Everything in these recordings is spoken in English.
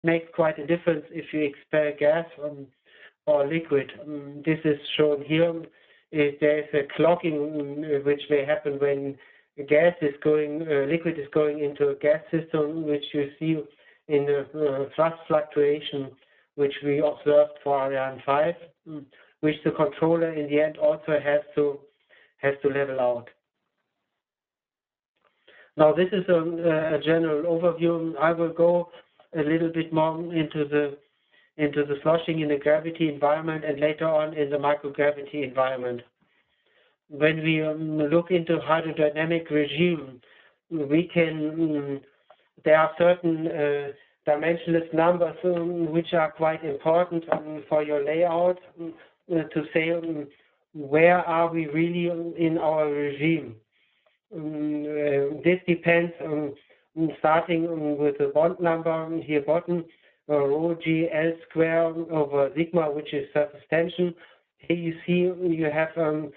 makes quite a difference if you expel gas or liquid. This is shown here. There is a clogging which may happen when liquid is going into a gas system, which you see in the thrust fluctuation, which we observed for Ariane 5, which the controller in the end also has to level out. Now this is a general overview. I will go a little bit more into the sloshing in the gravity environment and later on in the microgravity environment. When we look into hydrodynamic regime, we can there are certain dimensionless numbers which are quite important for your layout to say where are we really in our regime. This depends on starting with the bond number here bottom, rho g L square over sigma, which is surface tension. Here you see you have a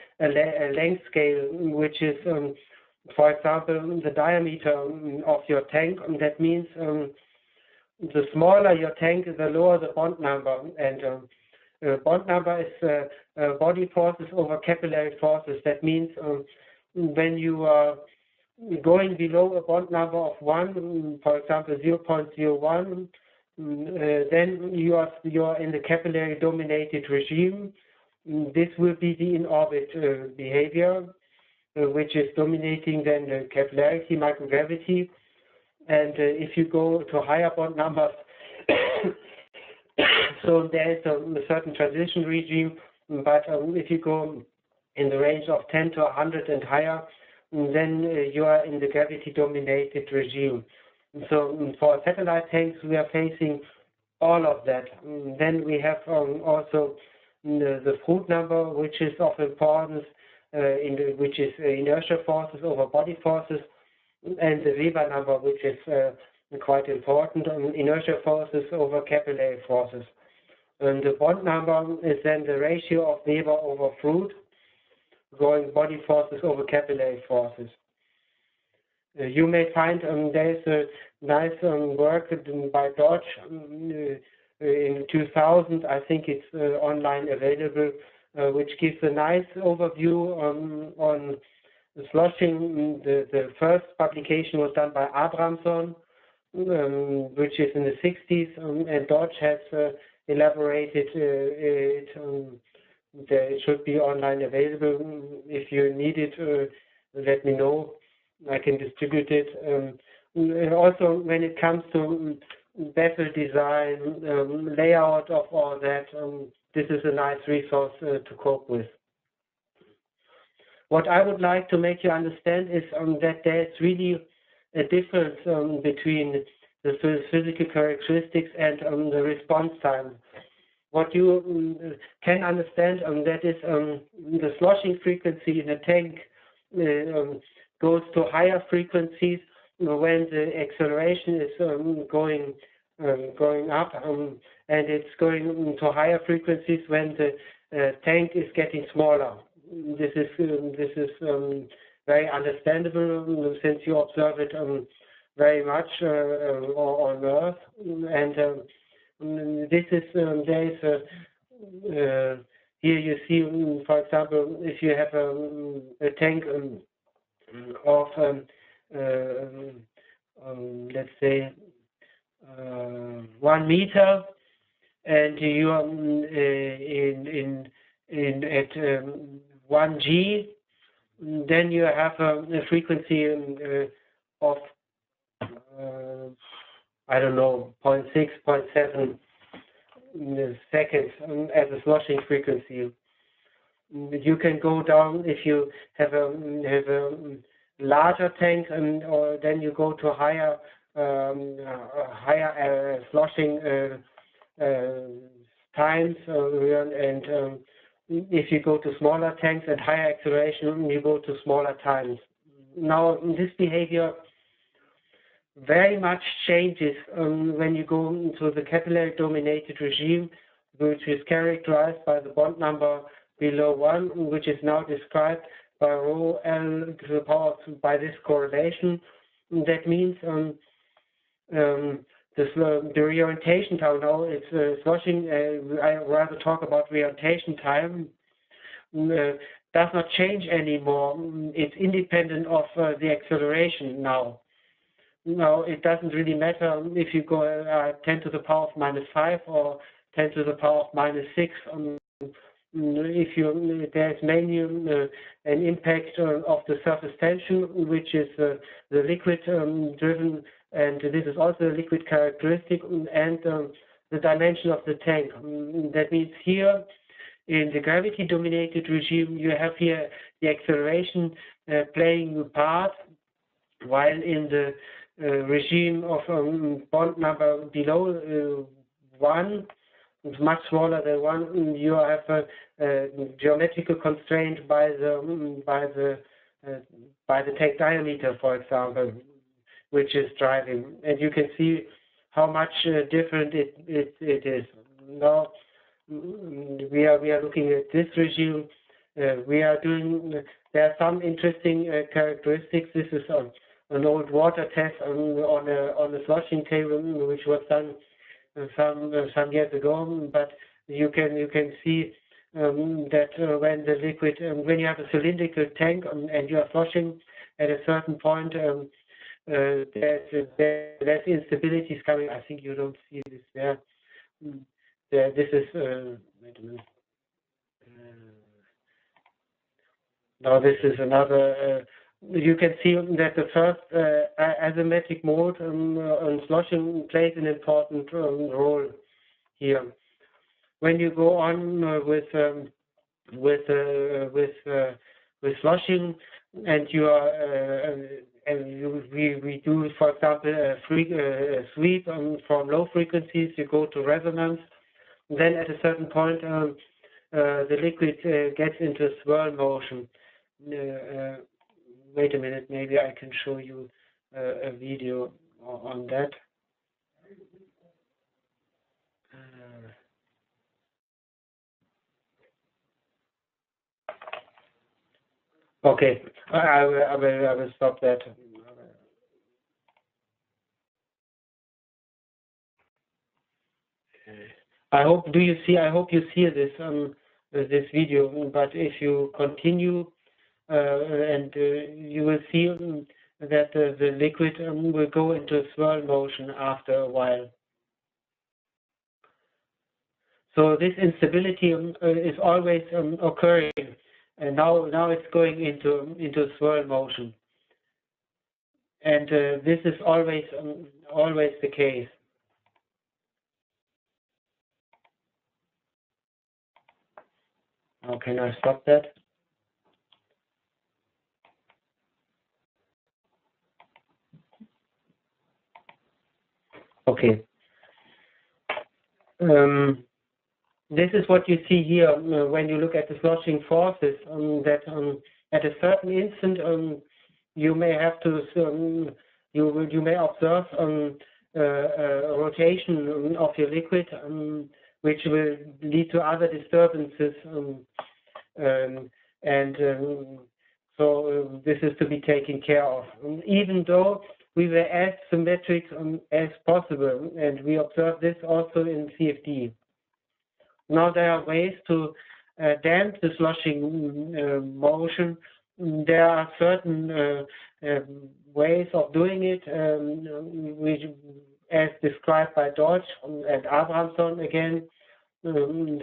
length scale, which is, for example, the diameter of your tank. That means the smaller your tank, the lower the bond number. And bond number is body forces over capillary forces. That means when you are going below a bond number of 1, for example 0.01, then you are in the capillary dominated regime. This will be the in-orbit behavior, which is dominating then the capillarity, microgravity. And if you go to higher bond numbers, so there is a certain transition regime, but if you go in the range of 10 to 100 and higher, then you are in the gravity-dominated regime. So for satellite tanks, we are facing all of that. Then we have also the Fruit number, which is of importance, which is inertial forces over body forces, and the Weber number, which is quite important, inertial forces over capillary forces. And the bond number is then the ratio of Weber over Fruit, going body forces over capillary forces. You may find there is a nice work by Dodge in 2000, I think it's online available, which gives a nice overview on the sloshing. The first publication was done by Abramson, which is in the 60s, and Dodge has elaborated it. It should be online available. If you need it, let me know. I can distribute it. And also, when it comes to vessel design, layout of all that, this is a nice resource to cope with. What I would like to make you understand is that there's really a difference between the physical characteristics and the response time. What you can understand that is the sloshing frequency in a tank goes to higher frequencies when the acceleration is going up, and it's going to higher frequencies when the tank is getting smaller. This is very understandable since you observe it very much on Earth, and this is there is here you see, for example, if you have a tank of let's say 1 meter, and you are at 1 G, then you have a frequency of I don't know, 0.6, 0.7 seconds as a sloshing frequency. You can go down if you have a larger tank, or then you go to higher sloshing times, and if you go to smaller tanks at higher acceleration, you go to smaller times. Now, this behavior very much changes when you go into the capillary dominated regime, which is characterized by the bond number below 1, which is now described by rho L to the power by this correlation. That means the reorientation time now, it's sloshing. I rather talk about reorientation time. Does not change anymore. It's independent of the acceleration now. Now it doesn't really matter if you go 10 to the power of -5 or 10 to the power of -6. If there's mainly an impact of the surface tension, which is the liquid driven, and this is also a liquid characteristic, and the dimension of the tank. That means here in the gravity-dominated regime, you have here the acceleration playing a part, while in the regime of bond number below 1, it's much smaller than 1, you have a geometrical constraint by the tank diameter, for example, which is driving, and you can see how much different it is. Now we are looking at this regime. There are some interesting characteristics. This is an old water test on a sloshing table, which was done some years ago. But you can see that when the liquid, when you have a cylindrical tank and you are sloshing at a certain point, there's instabilities coming. I think you don't see this there. This is wait a minute. Now this is another. You can see that the first asymmetric mode on sloshing plays an important role here. When you go on with sloshing, and you are we do, for example, a sweep from low frequencies, you go to resonance. Then at a certain point, the liquid gets into a swirl motion. Wait a minute, maybe I can show you a video on that. Okay, I will stop that. I hope you see this this video. But if you continue, and you will see that the liquid will go into a swirl motion after a while. So this instability is always occurring, and now it's going into swirl motion, and this is always the case. How can I stop that? Okay. This is what you see here when you look at the sloshing forces. That at a certain instant, you may have to you may observe a rotation of your liquid, which will lead to other disturbances, so this is to be taken care of. Even though we were as symmetric as possible, and we observe this also in CFD. Now there are ways to damp the sloshing motion. There are certain ways of doing it, which, as described by Deutsch and Abrahamson again.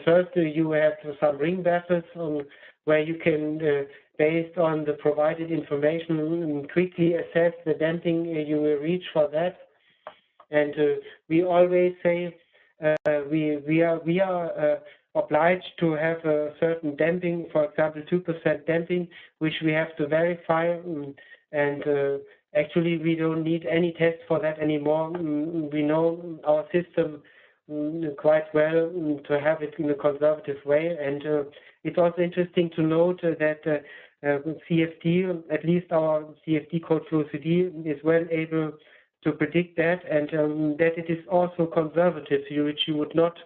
First, you have some ring baffles where you can, based on the provided information, quickly assess the damping you will reach for that. And we always say we are obliged to have a certain damping, for example, 2% damping, which we have to verify. And actually, we don't need any test for that anymore. We know our system quite well to have it in a conservative way. And it's also interesting to note that CFD, at least our CFD code flow CD, is well able to predict that, and that it is also conservative, which you would not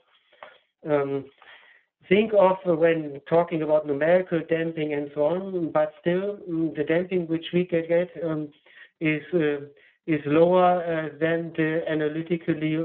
think of when talking about numerical damping and so on. But still, the damping which we can get is is lower than the analytically